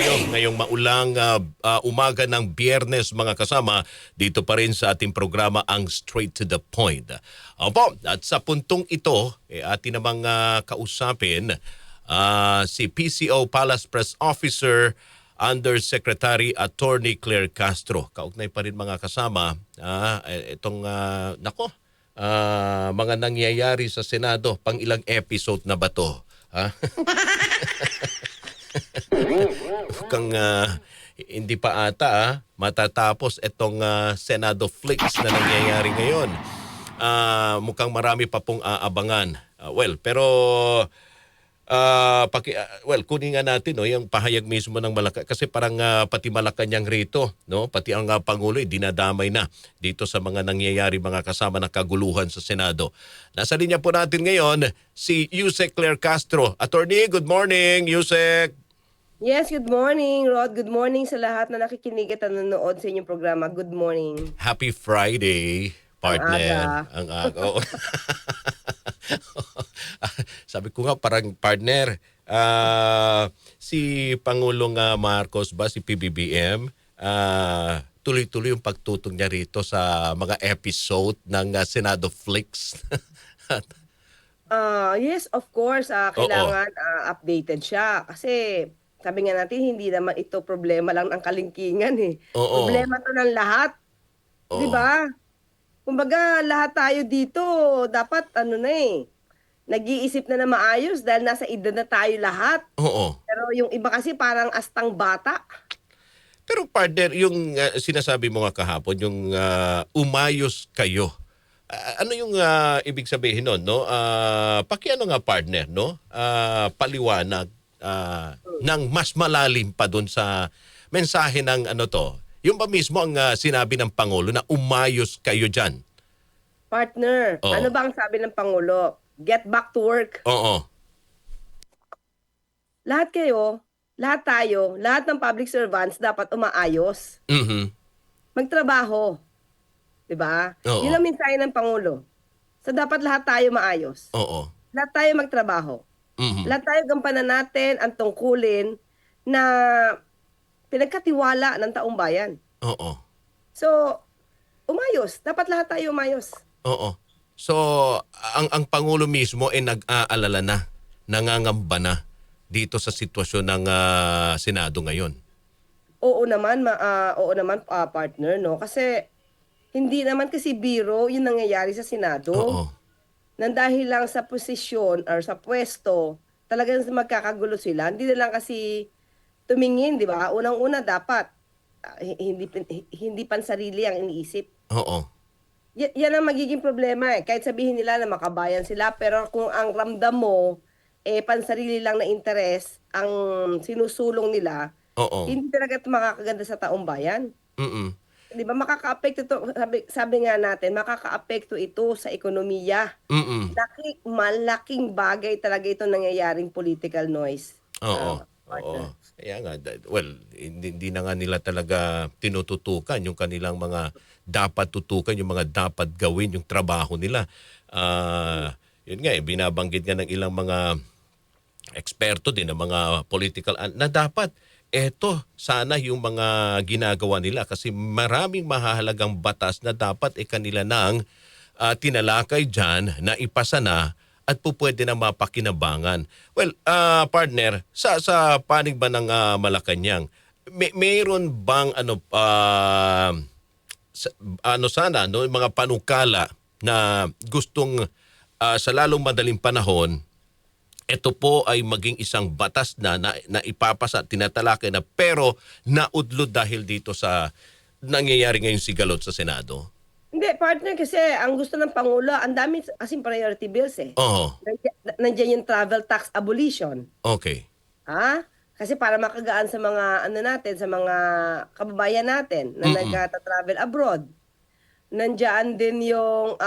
tayo ngayong maulang umaga ng Biyernes mga kasama dito pa rin sa ating programa ang Straight to the Point. Opo, at sa puntong ito, atin namang kausapin si PCO Palace Press Officer Undersecretary Attorney Claire Castro. Kaugnay pa rin mga kasama itong mga nangyayari sa Senado. Pang ilang episode na ba to? Ha? Kung hindi pa ata matatapos itong Senado Flix na nangyayari ngayon. Mukhang marami pa pong aabangan. Kunin nga natin yung pahayag mismo ng Malacanang kasi parang pati Malacanang rito, no? Pati ang Pangulo dinadamay na dito sa mga nangyayari mga kasama ng kaguluhan sa Senado. Nasa linya po natin ngayon si Yusek Claire Castro. Attorney, good morning, Yusek. Yes, good morning, Rod. Good morning sa lahat na nakikinig at nanonood sa inyong programa. Good morning. Happy Friday, partner. Ang aga. Oo. Sabi ko nga parang partner, si Pangulong Marcos ba, si PBBM, tuloy-tuloy yung pagtutong niya rito sa mga episode ng Senado Flix. Yes, of course, kailangan updated siya. Kasi sabi nga natin, hindi naman ito problema lang ng kalingkingan eh. Oo. Problema to ng lahat. Oo. Di ba? Kumbaga, lahat tayo dito, dapat nag-iisip na maayos dahil nasa edad na tayo lahat. Oo. Pero yung iba kasi parang astang bata. Pero partner, yung sinasabi mo nga kahapon, yung umayos kayo. Ano yung ibig sabihin nun, no? Pakiano nga partner, no? Paliwanag ng mas malalim pa dun sa mensahe ng yung ba mismo ang sinabi ng Pangulo na umayos kayo dyan? Partner, Oo. ano ba ang sabi ng Pangulo? Get back to work. Oo. Lahat kayo, lahat tayo, lahat ng public servants dapat umaayos. Mhm. Magtrabaho. 'Di ba? Oo. Yun ang mensahe ng Pangulo. So dapat lahat tayo maayos. Oo. Lahat tayo magtrabaho. Mhm. Lahat tayo gampanan natin ang tungkulin na pinagkatiwala ng taong bayan. Oo. So, umayos. Dapat lahat tayo umayos. Oo. So, ang Pangulo mismo ay nag-aalala na, nangangamba na dito sa sitwasyon ng Senado ngayon. Oo naman, partner, no? Kasi hindi naman kasi biro yung nangyayari sa Senado. Oo. Nang dahil lang sa posisyon or sa pwesto, talagang magkakagulo sila. Hindi na lang kasi tumingin, di ba? Unang-una dapat hindi pansarili ang iniisip. Oo. Yan ang magiging problema eh. Kahit sabihin nila na makabayan sila, pero kung ang ramdam mo, pansarili lang na interes ang sinusulong nila, Oo. hindi talaga ito makakaganda sa taong bayan. Mhm. Di ba, makaka-apekto ito, sabi nga natin, makaka-apekto ito sa ekonomiya. Mhm. Malaking bagay talaga ito nangyayaring political noise. Oo. Partner. Oo. Kaya nga, hindi na nga nila talaga tinututukan yung kanilang mga dapat tutukan, yung mga dapat gawin, yung trabaho nila. Yun nga, binabanggit nga ng ilang mga eksperto din, ng mga political, na dapat eto sana yung mga ginagawa nila kasi maraming mahahalagang batas na dapat kanila nang tinalakay dyan na ipasa na at po pwede na mapakinabangan. Well, partner, sa panig ba ng Malacanang, mayroon bang mga panukala na gustong sa lalong madaling panahon, ito po ay maging isang batas na ipapasa, tinatalakay na pero naudlot dahil dito sa nangyayari ngayong sigalot sa Senado? Hindi, partner, kasi ang gusto ng Pangulo, ang dami kasing priority bills eh. Oo. Nandiyan yung travel tax abolition. Okay. Kasi para makagaan sa mga sa mga kababayan natin na nagta-travel abroad. Nandiyan din yung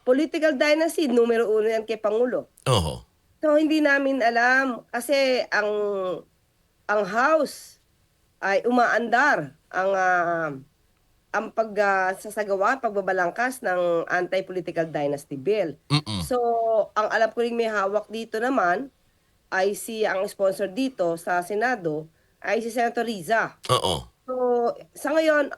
political dynasty, numero 1 yan kay Pangulo. Oo. So hindi namin alam kasi ang House ay umaandar ang pagbabalangkas ng anti-political dynasty bill. Mm-mm. So, ang alam ko rin may hawak dito naman ay ang sponsor dito sa Senado ay si Senator Riza. Oo. So, sa ngayon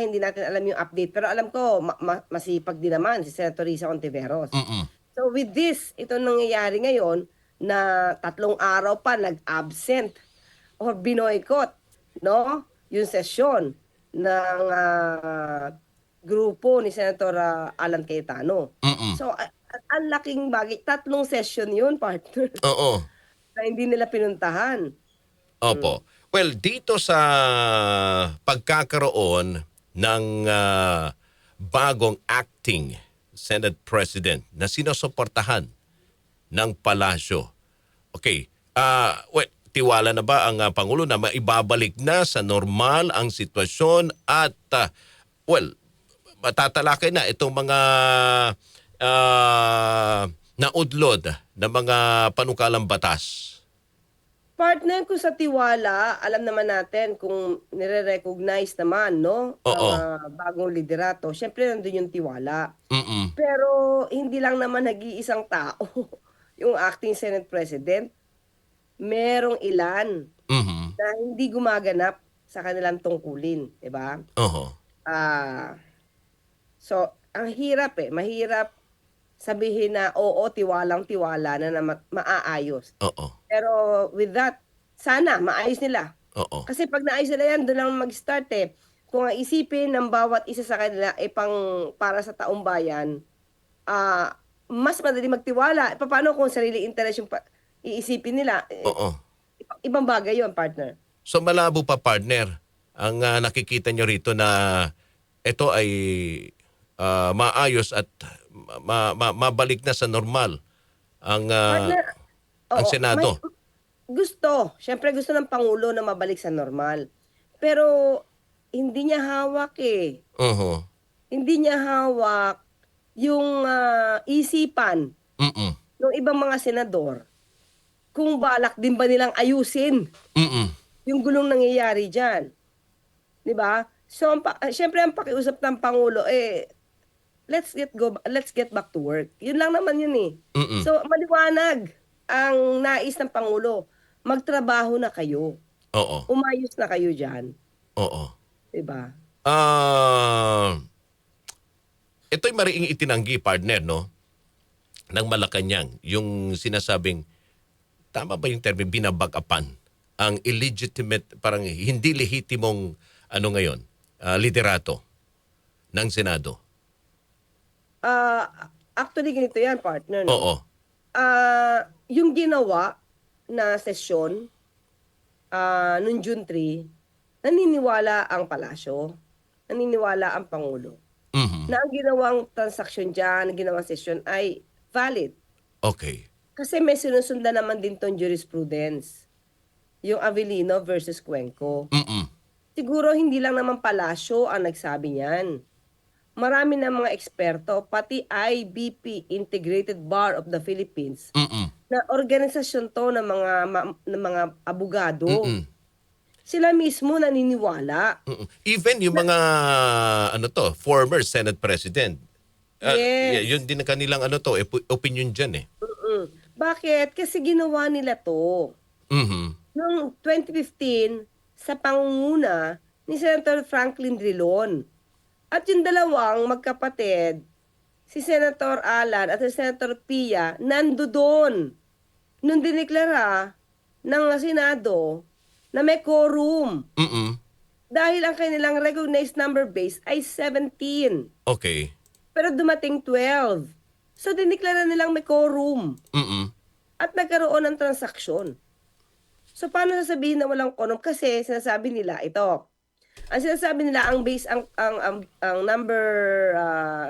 hindi natin alam yung update, pero alam ko masipag din naman si Senator Risa Ontiveros. Mm. So with this, ito nangyayari ngayon na 3 araw pa nag-absent or binoycott, no? Yung sesyon ng grupo ni Senator Alan Cayetano. Mm. So, ang laking bagay. 3 session yun, partner, Oo. na hindi nila pinuntahan. Opo. Well, dito sa pagkakaroon ng bagong acting Senate President na sinusuportahan ng palasyo. Okay. Well, tiwala na ba ang Pangulo na maibabalik na sa normal ang sitwasyon at well, matatalakay na itong mga naudlod na mga panukalang batas? Partner, ko sa tiwala, alam naman natin kung nire-recognize naman, no, Oo. ang bagong liderato. Siyempre, nandun yung tiwala. Mm. Pero hindi lang naman nag-iisang tao yung acting Senate President. Merong ilan Mhm. na hindi gumaganap sa kanilang tungkulin, 'di ba? Oho. Ah, so ang hirap mahirap sabihin na oo, tiwalang-tiwala na maaayos. Oo. Pero with that, sana maayos nila. Oo. Kasi 'pag naayos nila 'yan, do'n lang mag-start, eh. Kung ang isipin ng bawat isa sa kanila ay para sa taong bayan, mas madali magtiwala. Papaano kung sarili interes yung iisipin nila? Oo. Ibang bagay 'yon, partner. So malabo pa, partner, ang nakikita nyo rito na ito ay maayos at mabalik na sa normal ang Partner, ang oo, Senado. siyempre gusto ng Pangulo na mabalik sa normal. Pero hindi niya hawak, eh. Oho. Hindi niya hawak yung isipan Mm. ng ibang mga senador kung balak din ba nilang ayusin Mm. yung gulong nangyayari diyan, 'di ba? So siyempre ang pakiusap ng Pangulo, let's get back to work. Yun lang naman yun, eh. Mm. So maliwanag ang nais ng Pangulo, magtrabaho na kayo. Oo. Umayos na kayo diyan, Oo. 'di ba? Ito'y mariing itinanggi, partner, no, ng Malacanang, yung sinasabing, tama ba yung term, binabag-apan ang illegitimate, parang hindi lehitimong ngayon, liderato ng Senado. Actually ganito 'yan, partner, no? Oo. Yung ginawa na sesyon nung June 3, naniniwala ang palasyo, naniniwala ang Pangulo Mhm. na ang ginawang transaksyon diyan, ang ginawang sesyon ay valid. Okay. Kasi may sinusundan naman din 'tong jurisprudence, yung Avellino versus Cuenco. Mm. Siguro hindi lang naman palasyo ang nagsabi niyan. Marami ng mga eksperto, pati IBP, Integrated Bar of the Philippines, Mm. na organisasyon 'to ng mga abogado. Mm. Sila mismo naniniwala. Mm. Even yung mga former Senate President. Yes. Yun din ang kanilang opinion diyan, eh. Bakit? Kasi ginawa nila 'to Mhm. noong 2015 sa pangunguna ni Senator Franklin Drilon. At yung dalawang magkapatid, si Senator Alan at si Senator Pia, nandoon nung dineklara ng Senado na may quorum. Mm. Dahil ang kanilang recognized number base ay 17. Okay. Pero dumating 12. So dineklara nilang may quorum Mm. at nagkaroon ng transaksyon. So paano sasabihin na walang quorum? Kasi sinasabi nila ito. Ang sinasabi nila ang base ang number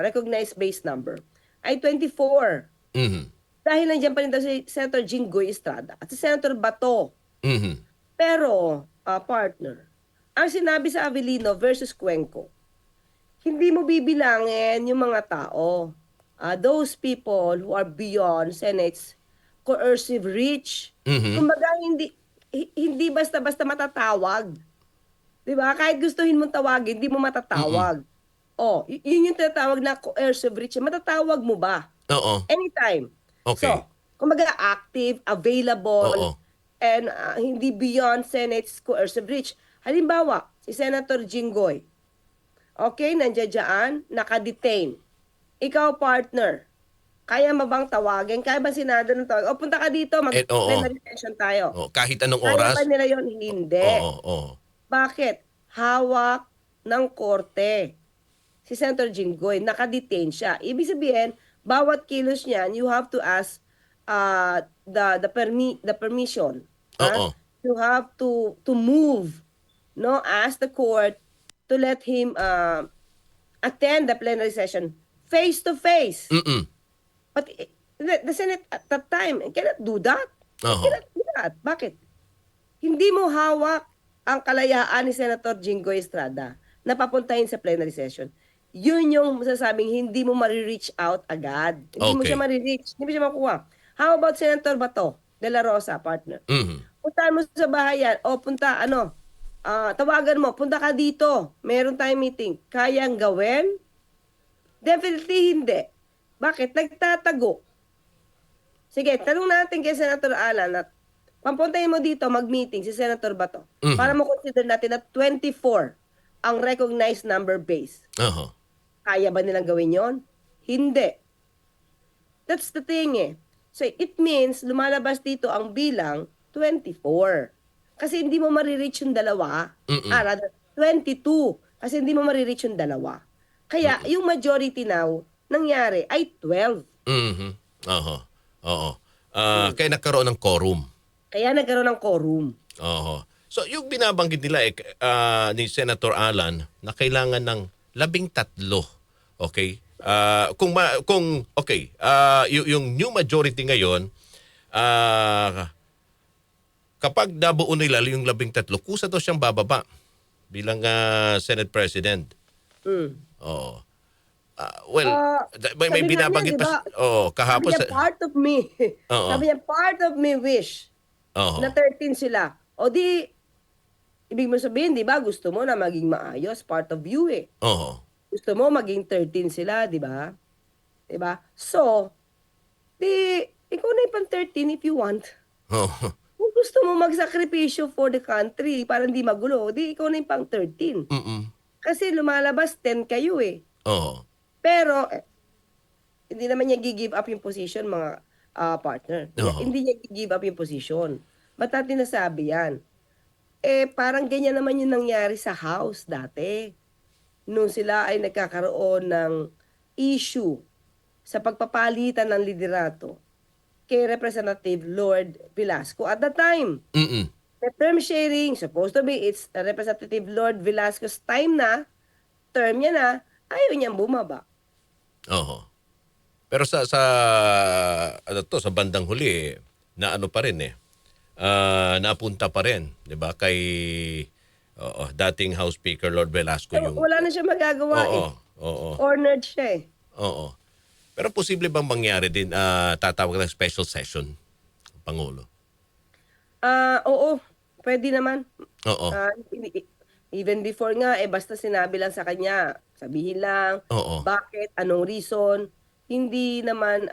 recognized base number ay 24. Mhm. Dahil nandiyan pa rin daw si Senator Jinggoy Estrada at si Senator Bato. Mhm. Pero partner, ang sinabi sa Avellino versus Cuenco, hindi mo bibilangin yung mga tao. Those people who are beyond Senate's coercive reach. Mhm. Kumbaga hindi basta-basta matatawag. 'Di ba? Kahit gustuhin mong tawagin, hindi mo matatawag. Oh, yun yung tinatawag na coercive reach. Matatawag mo ba? Oo. Anytime. Okay. So, kumbaga active, available, Oo. and hindi beyond Senate's coercive reach. Halimbawa, si Senator Jinggoy, okay, nandiyan dyan, nakadetain. Ikaw, partner, kaya mo bang tawagin? Kaya ba Senado ng tawag? O punta ka dito, Oo. mag-plenary session tayo. Kahit anong Kaya ba oras? nila yun? Hindi. Oo. Bakit? Hawak ng korte. Si Senator Jinggoy, nakadetain siya. Ibig sabihin, bawat kilos niyan, you have to ask the permission. Oo. You have to move, no? Ask the court to let him attend the plenary session face to face. Mm-mm. But the Senate at that time cannot do that. Oo. Cannot do that. Bakit? Hindi mo hawak ang kalayaan ni Senator Jinggoy Estrada na papuntahin sa plenary session. Yun yung masasabing hindi mo ma-reach out agad. Hindi mo Okay. siya ma-reach. Hindi mo siya makuha. How about Senator Bato de la Rosa, partner? Mhm. Puntahan mo sa bahay yan. O punta, tawagan mo, punta ka dito. Meron tayong meeting. Kayang gawin? Definitely hindi. Bakit? Nagtatago. Sige, tanong natin kay Senator Alan at papuntahin mo dito mag-meeting si Senator Bato para mo consider natin na 24 ang recognized number base. Oo. Kaya ba nilang gawin yon? Hindi. That's the thing eh. So it means lumalabas dito ang bilang 24. Kasi hindi mo marireach yung dalawa. Rather, 22. Kasi hindi mo marireach yung dalawa. Kaya yung majority now, nangyari ay 12. Mhm. Oo. Kaya nagkaroon ng quorum. Kaya nagkaroon ng quorum. Oo. So, yung binabanggit nila ni Senator Alan na kailangan ng 13. Okay? Yung new majority ngayon, kapag nabuo nila yung 13, kusa daw siyang bababa bilang Senate President. Oo. May Sabi nga binabanggit niya, pa. diba? Kahapon Sabi niya, part of me. Oo. Sabi niya, part of me wish Oo. na 13 sila. O di, ibig mo sabihin, di ba, gusto mo na maging maayos, part of you eh. Oo. Gusto mo maging 13 sila, di ba? Di ba? So, di, ikaw na yung pang 13 if you want. Oo. Kung gusto mo magsakripisyo for the country para hindi magulo, di ikaw na yung pang 13. Mm-mm. Kasi lumalabas 10 kayo eh. Oo. Pero, hindi naman niya give up yung position, mga partner. Oo. Hindi niya give up yung position. Ba't natin nasabi yan? Parang ganyan naman yung nangyari sa House dati. Nung sila ay nagkakaroon ng issue sa pagpapalitan ng liderato kay Representative Lord Velasco at the time. Mm-mm. The term sharing, supposed to be, it's Representative Lord Velasco's time na, term niya na, ayaw niyang bumaba. Oo. Pero sa sa bandang huli na ano pa rin napunta pa rin, 'di ba? Kay dating House Speaker Lord Velasco yung Wala na siya magagawa eh. Oo. Cornered siya eh. Oo. Pero posible bang mangyari din tatawag ng special session ang Pangulo? Oo, pwede naman. Oo. Even before nga, basta sinabi lang sa kanya, sabihin lang, Oo. bakit, anong reason, hindi naman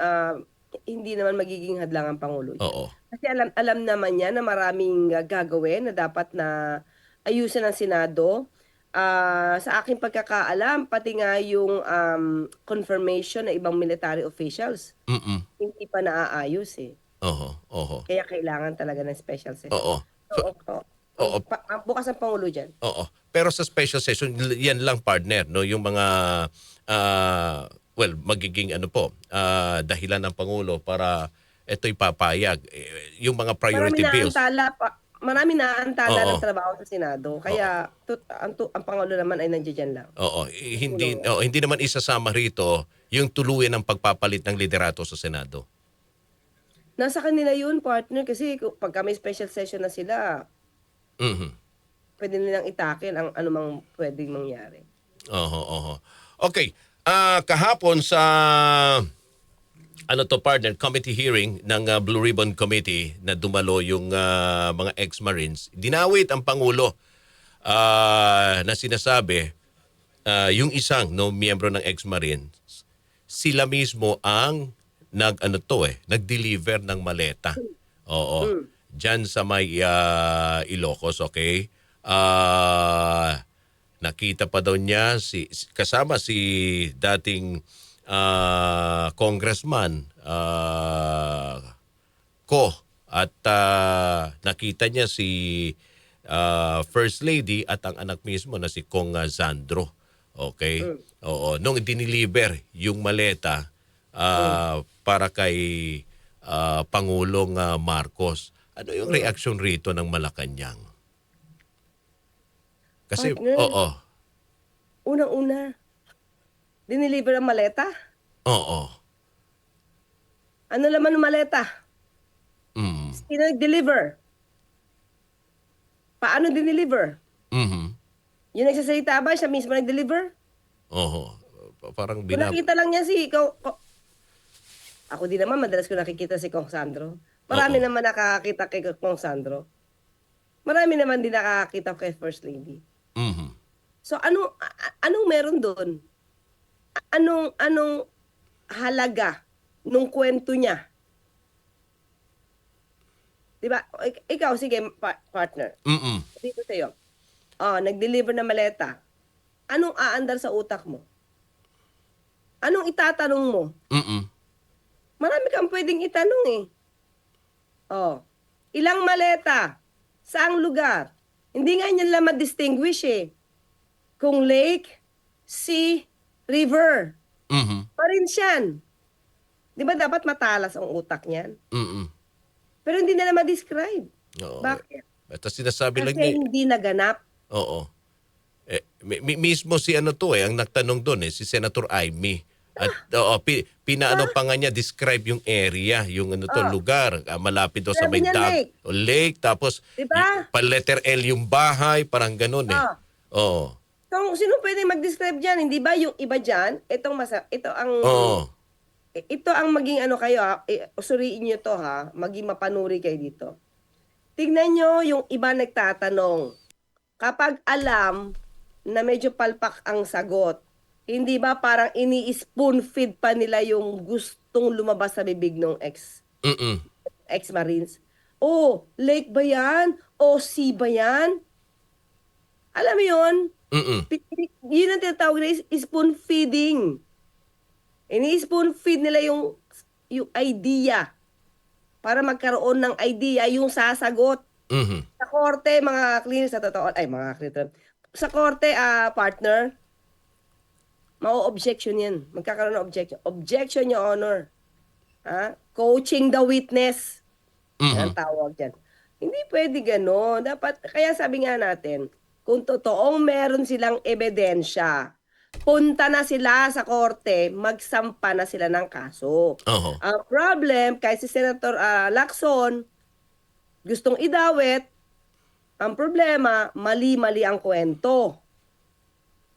magiging hadlang ang Pangulo dyan. Oo. Kasi alam naman niya na maraming gagawin na dapat na ayusin ng Senado. Sa aking pagkakaalam, pati nga yung confirmation ng ibang military officials, Mm-mm. hindi pa naaayos eh. Oo. Kaya kailangan talaga ng special session. Oo. Oo. Bukas ang Pangulo dyan. Oo. Pero sa special session, yan lang partner, no? Yung mga, magiging dahilan ng Pangulo para ito'y papayag. Yung mga priority bills. Marami naantala Oo. ng trabaho sa Senado. Kaya ang Pangulo naman ay nandiyan lang. Oo. Hindi naman isasama rito yung tuluyan ng pagpapalit ng liderato sa Senado. Nasa kanila yun, partner. Kasi pagka may special session na sila, Mhm. pwede nilang itakil ang anumang pwedeng mangyari. Oo. Okay. Kahapon sa partner committee hearing ng Blue Ribbon Committee na dumalo yung mga ex-Marines, dinawit ang Pangulo na sinasabi yung isang miyembro ng ex-Marines, sila mismo ang nag-deliver ng maleta. Oo. dyan sa may Ilocos, okay? Nakita pa daw niya kasama si dating congressman Ko at nakita niya si First Lady at ang anak mismo na si Kong Sandro. Okay? Oo, nung diniliver yung maleta para kay Pangulong Marcos. Ano yung reaksyon rito ng Malacanang? Kasi, Partner, oo, unang-una, dineliver ang maleta? oo. Ano laman ng maleta? Mm. Sino nag-deliver? Paano dineliver? Mhm. Yung nagsasalita ba, siya mismo nag-deliver? Oo. Parang Kung nakita lang niya ako din naman, madalas ko nakikita si Kong Sandro. Marami Oo. naman nakakakita kay Kong Sandro. Marami naman din nakakakita kay First Lady. Mhm. So anong meron doon? Anong halaga nung kwento niya? 'Di ba? Ikaw sige partner. Mm. Dito sa'yo. Nag-deliver na maleta. Anong aandar sa utak mo? Anong itatanong mo? Mm. Marami kang pwedeng itanong eh. Ilang maleta? Saang lugar? Hindi nga niya lang ma-distinguish eh. Kung lake, sea, river. Mhm. Parinsiyan. Di ba dapat matalas ang utak niyan? Mm. Pero hindi nila ma-describe. Oo. Bakit? Ito sinasabi lang Kasi niya. hindi naganap. Oo. Mismo si ano to ang nagtanong doon si Senator Amy. At pinaano Diba? pa nga niya describe yung area, yung ano to Oh, lugar, malapit daw sa sabi may niya lake. lake tapos Di ba? pa letter L yung bahay, parang ganun eh. Oh, Oo. so, sino pwede mag-describe diyan? Hindi ba yung iba diyan? Oo. Ito ang maging ano kayo ha, suriin niyo to ha, maging mapanuri kayo dito. Tignan niyo yung iba nagtatanong. Kapag alam na medyo palpak ang sagot, hindi ba parang ini-spoon feed pa nila yung gustong lumabas sa bibig ng Mm. ex-Marines? Lake ba yan? Sea ba yan? Alam mo yun? Mm. Yun ang tinatawag na spoon feeding. Ini-spoon feed nila yung idea para magkaroon ng idea yung sasagot. Mhm. Sa korte, mga cleaners, sa totoo, mga cleaners. Sa korte, partner, mau-objection yan. Magkakaroon ng objection. Objection, Your Honor. Coaching the witness. Yan Mhm. ang tawag dyan. Hindi pwede gano'n. Dapat, kaya sabi nga natin, kung totoong meron silang ebidensya, punta na sila sa korte, magsampa na sila ng kaso. Oo. Ang problem, kay si Senator Lacson, gustong idawit, ang problema, mali-mali ang kwento.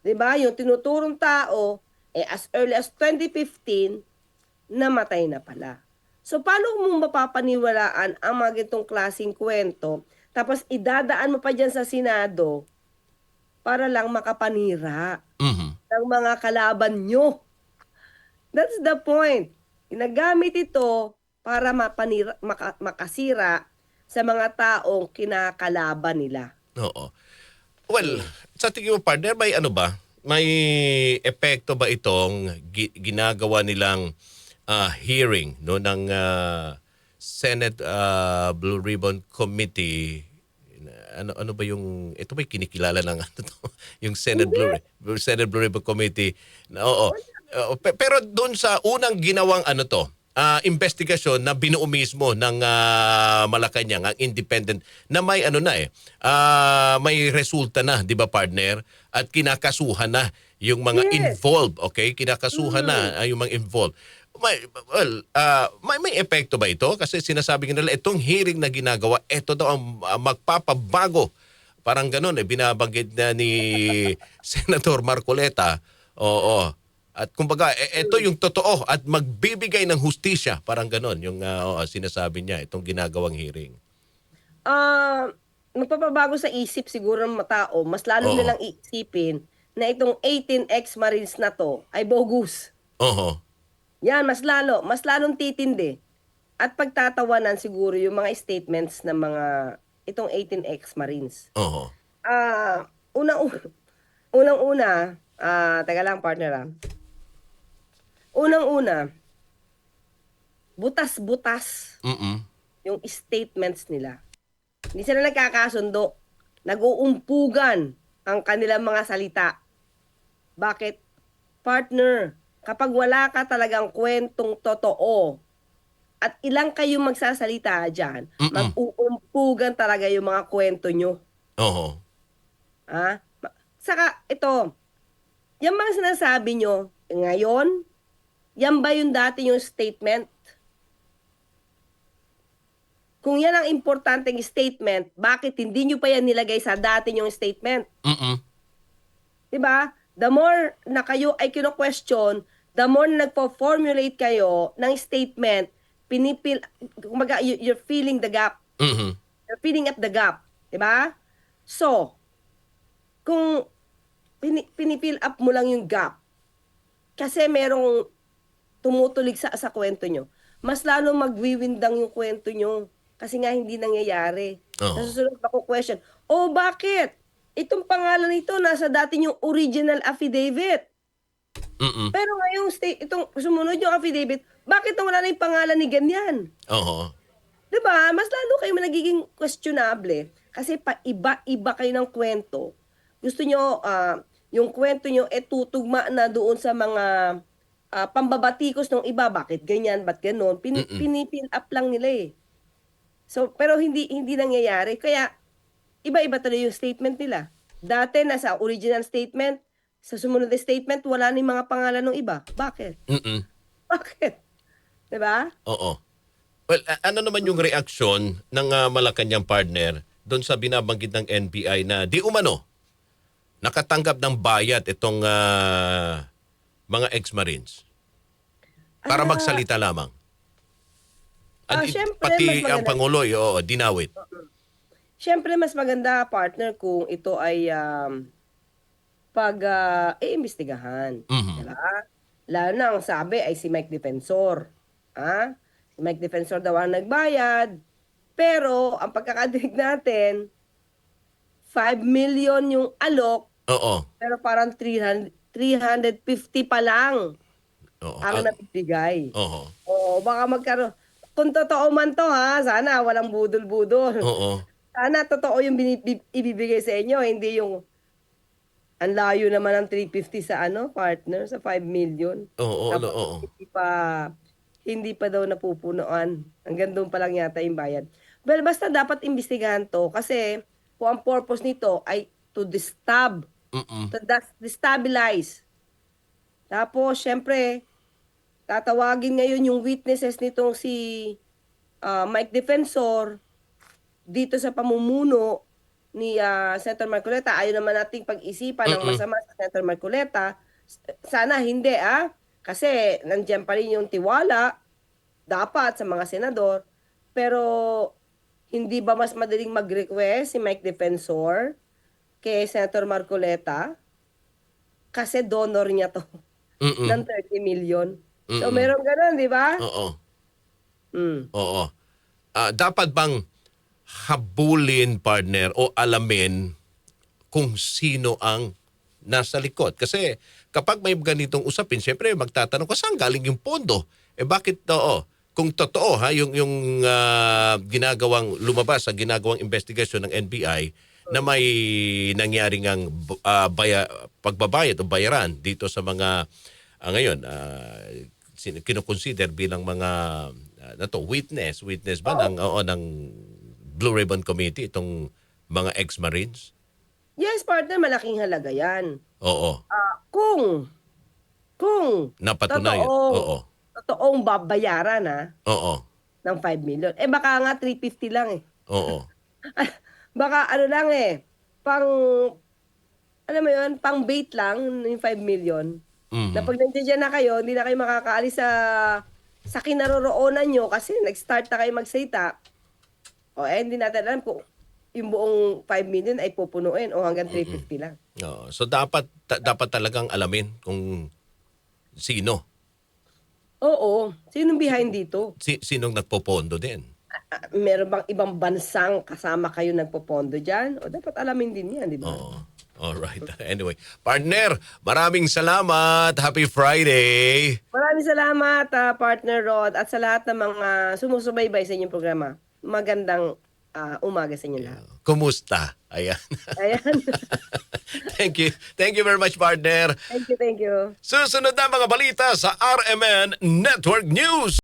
'Di ba? Yung tinuturong tao, as early as 2015, namatay na pala. So, paano mo mapapaniwalaan ang mga gitong klaseng kwento, tapos idadaan mo pa dyan sa Senado para lang makapanira Mhm. ng mga kalaban nyo? That's the point. Ginagamit ito para makasira sa mga taong kinakalaban nila. Oo. Well, sa tingin mo partner, may ano ba? May epekto ba itong ginagawa nilang hearing no ng Senate Blue Ribbon Committee? Ano ba yung ito ba yung kinikilala ng ano to? Yung Hindi. Senate Blue Ribbon Committee. Oo. Pero doon sa unang ginawang ano to, investigasyon na binuo mismo ng Malacanang, ang independent na may ano na may resulta na, 'di ba partner? At kinakasuhan na yung mga Yes. involved, okay? Kinakasuhan na yung mga involved. May epekto ba ito? Kasi sinasabi nila itong hearing na ginagawa, ito daw ang magpapabago. Parang ganun binabanggit na ni Senator Marcoleta. Oo. At kumbaga, ito yung totoo at magbibigay ng hustisya. Parang ganon yung sinasabi niya, itong ginagawang hearing. Magpapabago sa isip siguro ng mga tao, mas lalo Oo. nilang iisipin na itong 18 ex-Marines na to ay bogus. Oo. Yan, mas lalong titindi at pagtatawanan siguro yung mga statements ng mga itong 18 ex-Marines. Oo. Ah, unang-una, teka lang partner, Unang-una, butas-butas Mm. yung statements nila. Hindi sila nagkakasundo. Nag-uumpugan ang kanilang mga salita. Bakit? Partner, kapag wala ka talagang kwentong totoo at ilang kayong magsasalita diyan, Mm. mag-uumpugan talaga yung mga kwento nyo. Oo. Saka ito, yung mga sinasabi nyo ngayon, yan ba yung dati yung statement? Kung yan ang importanteng statement, bakit hindi nyo pa yan nilagay sa dati yung statement? Mm. 'Di ba? The more na kayo ay kino-question, the more na nagfo-formulate kayo ng statement, kumbaga you're filling the gap. Mhm. You're filling up the gap, 'di ba? So, kung pini-fill up mo lang yung gap kasi merong tumutulig sa kwento nyo, mas lalo magwiwindang yung kwento nyo kasi nga hindi nangyayari. Sa Oo. susunod mako-question, "Oh, bakit? Itong pangalan nito nasa dati yung original affidavit. Mm. Pero ngayong itong sumunod yung affidavit, bakit nawala na yung pangalan ni ganyan?" Oo. 'Di ba? Mas lalo kayo nagiging questionable kasi paiba-iba kayo ng kwento. Gusto nyo, yung kwento nyo tutugma na doon sa mga pambabatikos ng iba. Bakit ganyan? Ba't ganon? Mm. Pinipin up lang nila eh. So, pero hindi hindi nangyayari. Kaya, iba-iba tuloy yung statement nila. Dati, nasa original statement, sa sumunod na statement, wala na yung mga pangalan ng iba. Bakit? Mm. Bakit? 'Di ba? Oo. Well, ano naman yung reaksyon ng Malacanang partner doon sa binabanggit ng NBI na di umano nakatanggap ng bayad itong mga ex-Marines para Ah, magsalita lamang? Siyempre mas Pati ang maganda. Pangulo, oo, dinawit. Siyempre mas maganda partner kung ito ay, iimbestigahan, 'di Mhm. ba? Lalo na ang sabi ay si Mike Defensor, si Mike Defensor daw ang nagbayad, pero ang pagkakadinig natin, 5 million yung alok, Oo. pero parang 350 pa lang Oo. ang nabibigay. Oo. Oo, baka magkaroon, kung totoo man 'to sana walang budol-budol. Oo. Sana totoo yung ibibigay sa inyo, hindi yung ang layo naman ng 350 sa partner, sa 5 million. Oo. Tapos Oo. hindi pa daw napupunuan. Hanggang do'n pa lang yata yung bayad. Well, basta dapat imbestigahan 'to kasi kung ang purpose nito ay to Mm. destabilize. Tapos siyempre tatawagin ngayon yung witnesses nitong si, Mike Defensor dito sa pamumuno ni, Senator Marcoleta. Ayaw naman nating pag-isipan ng Mm. masama sa Senator Marcoleta. Sana hindi, kasi nandiyan pa rin yung tiwala dapat sa mga senador. Pero hindi ba mas madaling mag-request si Mike Defensor kay Senator Marcoleta? Kasi donor niya 'to ng Mm. 30 million. So Mm. meron gano'n, 'di ba? Oo. Hmm. Oo. Dapat bang habulin, partner, o alamin kung sino ang nasa likod? Kasi kapag may ganitong usapin, siyempre magtatanong ka saan galing yung pondo? Bakit kung totoo yung ginagawang lumabas sa ginagawang investigasyon ng NBI na may nangyaring ang pagbabayad o bayaran dito sa mga ngayon kinoconsider bilang mga witness ba ng ng Blue Ribbon Committee itong mga ex-Marines? Yes, partner, malaking halaga 'yan. Oo. Kung Napatunayan. totoong Oo. totoong babayaran, Oo. ng 5 million, baka nga 350 lang, eh. Oo. Baka ano lang, pang alam mo 'yun, pang-bait lang yung 5 million, na Mhm. 'pag nandiya-diyan na kayo, hindi na kayo makakaalis sa kinaroroonan niyo kasi nag-start na kayo magsalita. Hindi natin alam kung yung buong 5 million ay pupunuin o hanggang three Mm. fifty lang. Oo. So dapat talagang alamin kung sino. Oo. Sinong behind dito? Sinong nagpopondo din? Meron bang ibang bansang kasama kayo nagpopondo dyan? O dapat alamin din yan, di ba? Oo. Alright. Anyway, partner, maraming salamat. Happy Friday. Maraming salamat, partner Rod, at sa lahat ng mga sumusubaybay sa inyong programa. Magandang umaga sa inyo lahat. Kumusta? Ayan. Ayan. Thank you. Thank you very much, partner. Thank you, thank you. Susunod na mga balita sa RMN Network News.